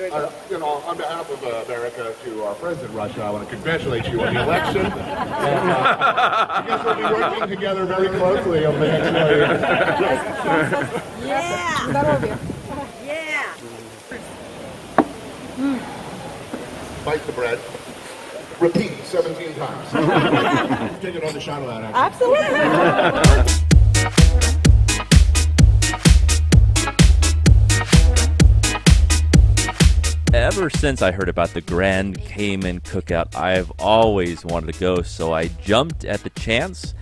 On behalf of America to our President Russia, I want to congratulate you on the election. I guess we'll be working together very closely over the next 4 years. Yeah! Yeah! Bite the bread. Repeat 17 times. Take another shot of that, actually. Absolutely! Ever since I heard about the Grand Cayman Cookout, I've always wanted to go, so I jumped at the chance.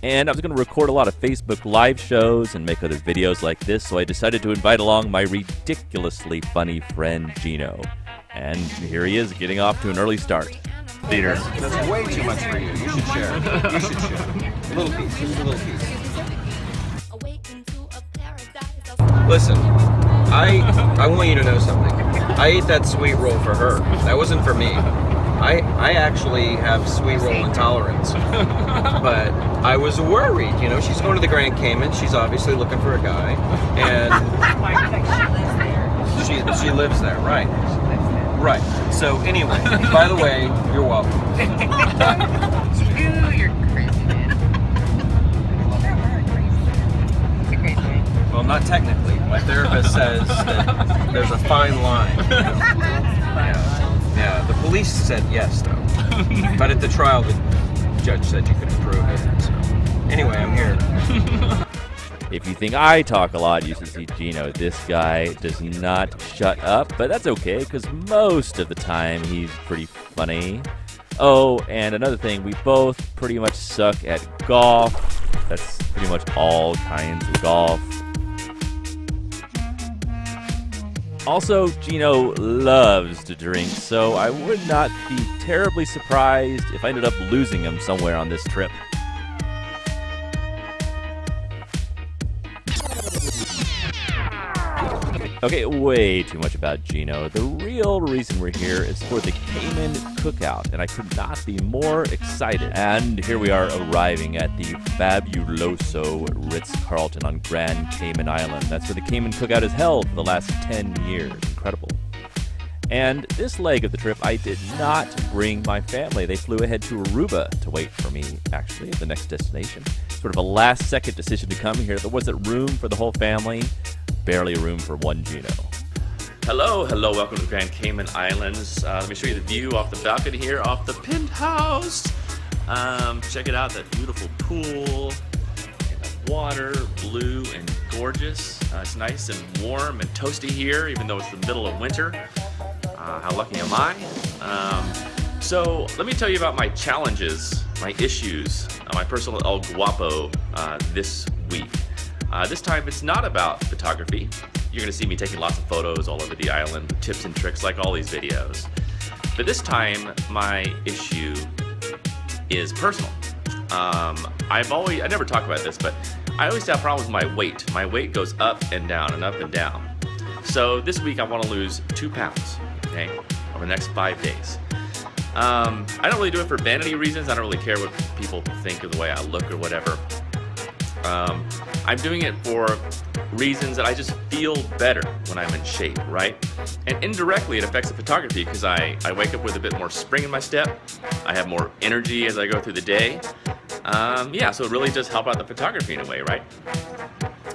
And I was going to record a lot of Facebook live shows and make other videos like this, so I decided to invite along my ridiculously funny friend Gino. And here he is, getting off to an early start. Theater. That's way too much for you. You should share. You should share. A little piece, just a little piece. Listen, I want you to know something. I ate that sweet roll for her. That wasn't for me. I actually have sweet roll intolerance. But I was worried, you know, she's going to the Grand Cayman. She's obviously looking for a guy. And she lives there, right? Right. So anyway, by the way, you're welcome. Ooh, you're crazy, man. It's a great thing. Well, not technically. My therapist says that there's a fine line. Yeah, the police said yes, though. But at the trial, the judge said you couldn't prove it. So anyway, I'm here. If you think I talk a lot, you should see Gino. This guy does not shut up, but that's okay, because most of the time he's pretty funny. Oh, and another thing, we both pretty much suck at golf. That's pretty much all kinds of golf. Also, Gino loves to drink, so I would not be terribly surprised if I ended up losing him somewhere on this trip. Okay, way too much about Gino. The real reason we're here is for the Cayman Cookout, and I could not be more excited. And here we are arriving at the fabuloso Ritz-Carlton on Grand Cayman Island. That's where the Cayman Cookout is held for the last 10 years. Incredible. And this leg of the trip, I did not bring my family. They flew ahead to Aruba to wait for me, actually, at the next destination. Sort of a last-second decision to come here. There wasn't room for the whole family. Barely room for one Gino. Hello, welcome to Grand Cayman Islands. Let me show you the view off the balcony here, off the penthouse. Check it out, that beautiful pool. And the water, blue and gorgeous. It's nice and warm and toasty here, even though it's the middle of winter. How lucky am I? So let me tell you about my challenges, my issues, my personal El Guapo this week. This time it's not about photography. You're going to see me taking lots of photos all over the island, tips and tricks like all these videos. But this time my issue is personal. I never talk about this, but I always have problems with my weight. My weight goes up and down and up and down. So this week I want to lose 2 pounds, okay, over the next 5 days. I don't really do it for vanity reasons. I don't really care what people think of the way I look or whatever. I'm doing it for reasons that I just feel better when I'm in shape, right? And indirectly it affects the photography because I wake up with a bit more spring in my step. I have more energy as I go through the day. So it really does help out the photography in a way, right?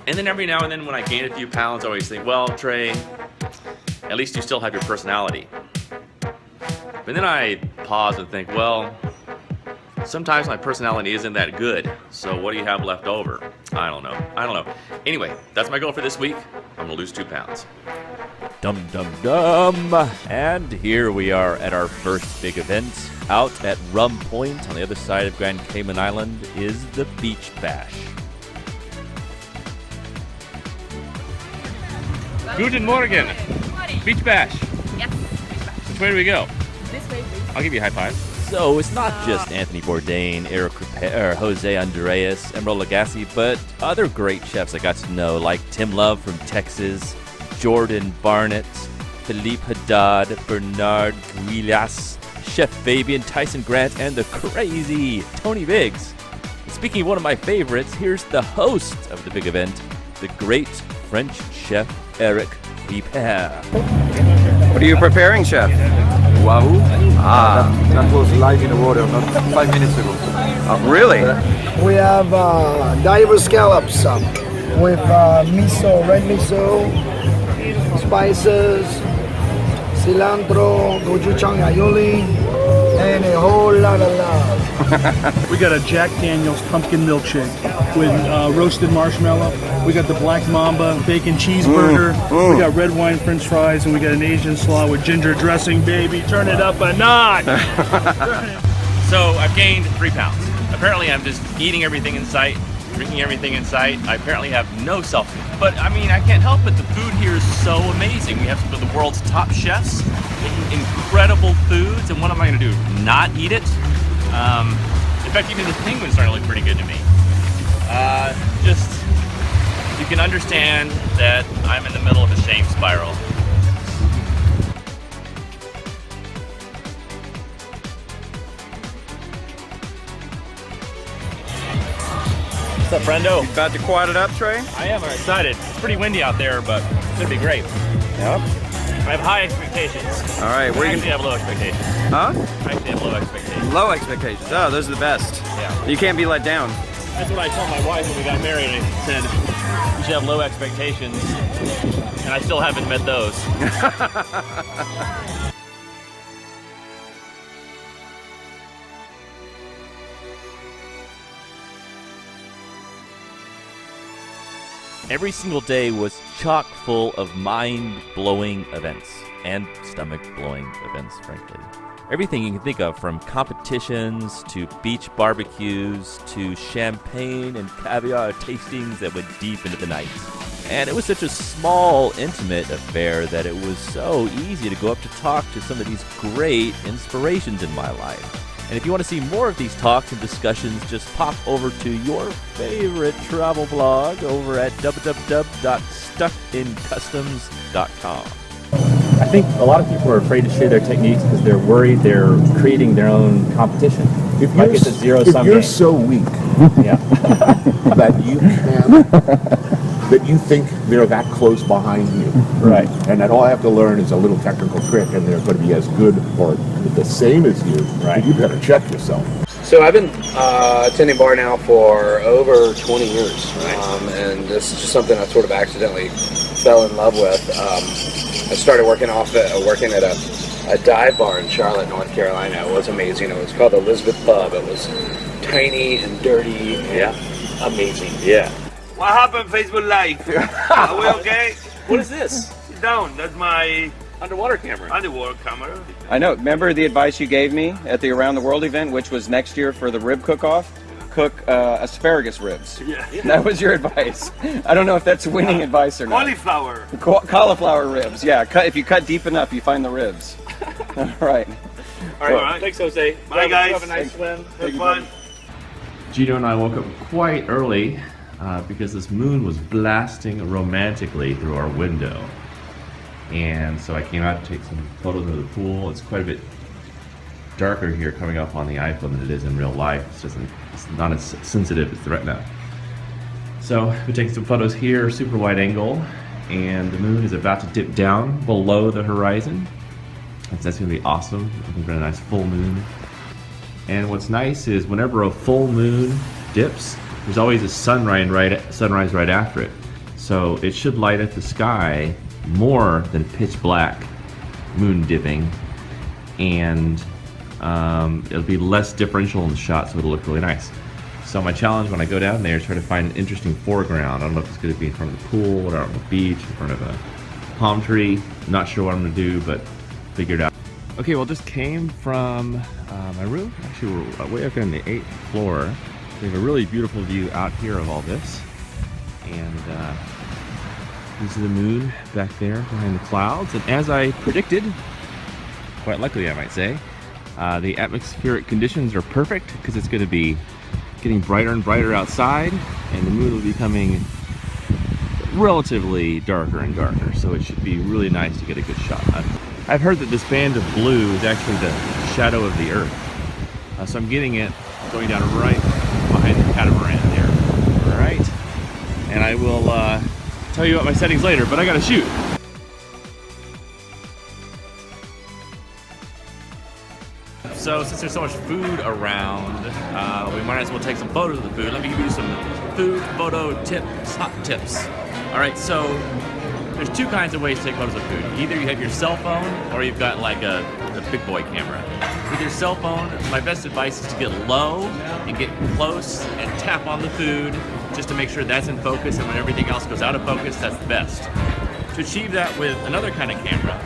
And then every now and then when I gain a few pounds, I always think, well, Trey, at least you still have your personality. But then I pause and think, well, sometimes my personality isn't that good, so what do you have left over? I don't know. Anyway, that's my goal for this week. I'm gonna lose 2 pounds. Dum dum dum. And here we are at our first big event. Out at Rum Point on the other side of Grand Cayman Island is the Beach Bash. Guten Morgen. Beach Bash. Yes. Which way do we go? This way, please. I'll give you a high five. So it's not just Anthony Bourdain, José Andrés, Emeril Legasse, but other great chefs I got to know, like Tim Love from Texas, Jordan Barnett, Philippe Haddad, Bernard Guillas, Chef Fabian, Tyson Grant, and the crazy Tony Biggs. Speaking of one of my favorites, here's the host of the big event, the great French chef Ripert. What are you preparing, chef? Wahoo. Ah, That was live in the water not 5 minutes ago. really? We have diver scallops with miso, red miso, spices, cilantro, gochujang aioli, and a whole lot of love. We got a Jack Daniel's pumpkin milkshake with roasted marshmallow. We got the Black Mamba bacon cheeseburger. We got red wine French fries, and we got an Asian slaw with ginger dressing. Baby, turn it up a notch. So I've gained 3 pounds. Apparently I'm just eating everything in sight, drinking everything in sight. I apparently have no self. But I mean, I can't help it. The food here is so amazing. We have some of the world's top chefs making incredible foods. And what am I going to do? Not eat it? In fact, even this penguin's starting to look pretty good to me. Just, you can understand that I'm in the middle of a shame spiral. What's up, friendo? About to quad it up, Trey? I am excited. It's pretty windy out there, but it's gonna be great. Yep. I have high expectations. All right, I actually have low expectations. Huh? I actually have low expectations. Low expectations. Oh, those are the best. Yeah. You can't be let down. That's what I told my wife when we got married. I said, you should have low expectations. And I still haven't met those. Every single day was chock full of mind-blowing events and stomach-blowing events, frankly. Everything you can think of, from competitions to beach barbecues to champagne and caviar tastings that went deep into the night. And it was such a small, intimate affair that it was so easy to go up to talk to some of these great inspirations in my life. And if you want to see more of these talks and discussions, just pop over to your favorite travel blog over at www.stuckincustoms.com. I think a lot of people are afraid to share their techniques because they're worried they're creating their own competition. Like it's a zero-sum If you're game. so weak Yeah. that you can, that you think they're that close behind you, Right. and that all I have to learn is a little technical trick, and they're going to be as good or the same as you, Right. you better check yourself. So I've been attending bar now for over 20 years, and this is just something I sort of accidentally fell in love with. I started working at a dive bar in Charlotte, North Carolina. It was amazing. It was called the Elizabeth Pub. It was tiny and dirty and amazing. Yeah. What happened, Facebook Live? Are we okay? What is this? Sit down. That's my Underwater camera. underwater camera. I know. Remember the advice you gave me at the Around the World event, which was next year for the rib cook-off? Cook asparagus ribs. Yeah. That was your advice. I don't know if that's winning advice or not. Cauliflower. Cauliflower ribs. Yeah. If you cut deep enough, you find the ribs. All right. All right. Thanks, Jose. Bye, guys. Have a nice swim. Have fun. Gino and I woke up quite early because this moon was blasting romantically through our window. And so I came out to take some photos of the pool. It's quite a bit darker here coming up on the iPhone than it is in real life. It's not as sensitive as the Retina. So we're taking some photos here, super wide angle, and the moon is about to dip down below the horizon. And so that's going to be awesome. I think we're in a nice full moon. And what's nice is whenever a full moon dips, there's always a sunrise right after it. So it should light up the sky more than pitch black moon dipping, and it'll be less differential in the shot, so it'll look really nice. So my challenge when I go down there is try to find an interesting foreground. I don't know if it's going to be in front of the pool or on the beach, in front of a palm tree. I'm not sure what I'm going to do, but figure it out. Okay, well, just came from my room. Actually, we're way up here on the 8th floor. We have a really beautiful view out here of all this, and this is the moon back there behind the clouds. And as I predicted, quite luckily I might say, the atmospheric conditions are perfect because it's going to be getting brighter and brighter outside, and the moon will be becoming relatively darker and darker, so it should be really nice to get a good shot. I've heard that this band of blue is actually the shadow of the Earth, so I'm getting it going down right behind the catamaran there. All right, and I will tell you about my settings later, but I gotta shoot. So since there's so much food around, we might as well take some photos of the food. Let me give you some food photo hot tips. All right, so there's two kinds of ways to take photos of food. Either you have your cell phone or you've got like a big boy camera. With your cell phone, my best advice is to get low and get close and tap on the food just to make sure that's in focus, and when everything else goes out of focus, that's the best. To achieve that with another kind of camera,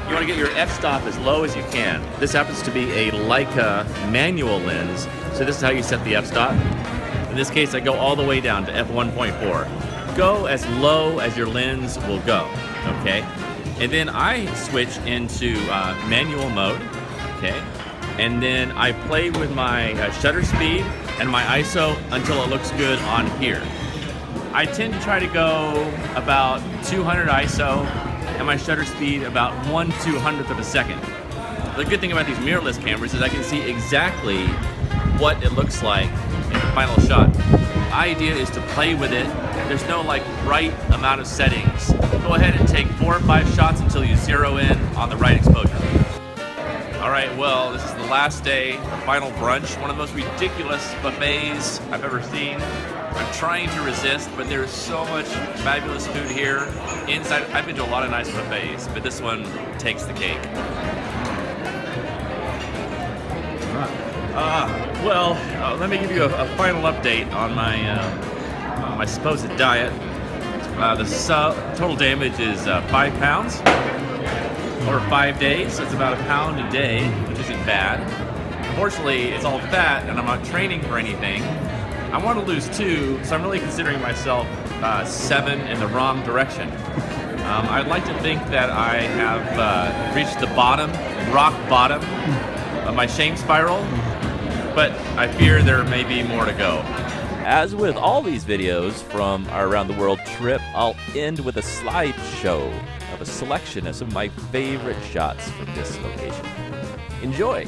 you want to get your f-stop as low as you can. This happens to be a Leica manual lens, so this is how you set the f-stop. In this case, I go all the way down to f1.4. Go as low as your lens will go, okay? And then I switch into manual mode, okay? And then I play with my shutter speed and my ISO until it looks good on here. I tend to try to go about 200 ISO and my shutter speed about 1/200th of a second. The good thing about these mirrorless cameras is I can see exactly what it looks like in the final shot. The idea is to play with it. There's no like right amount of settings. Go ahead and take 4 or 5 shots until you zero in on the right exposure. All right, well, this is the last day, the final brunch, one of the most ridiculous buffets I've ever seen. I'm trying to resist, but there's so much fabulous food here. Inside, I've been to a lot of nice buffets, but this one takes the cake. Let me give you a final update on my supposed diet. The total damage is 5 pounds over 5 days. So it's about 1 pound a day, which isn't bad. Unfortunately, it's all fat, and I'm not training for anything. I want to lose 2, so I'm really considering myself 7 in the wrong direction. I'd like to think that I have reached the bottom, rock bottom of my shame spiral, but I fear there may be more to go. As with all these videos from our Around the World trip, I'll end with a slideshow of a selection of some of my favorite shots from this location. Enjoy!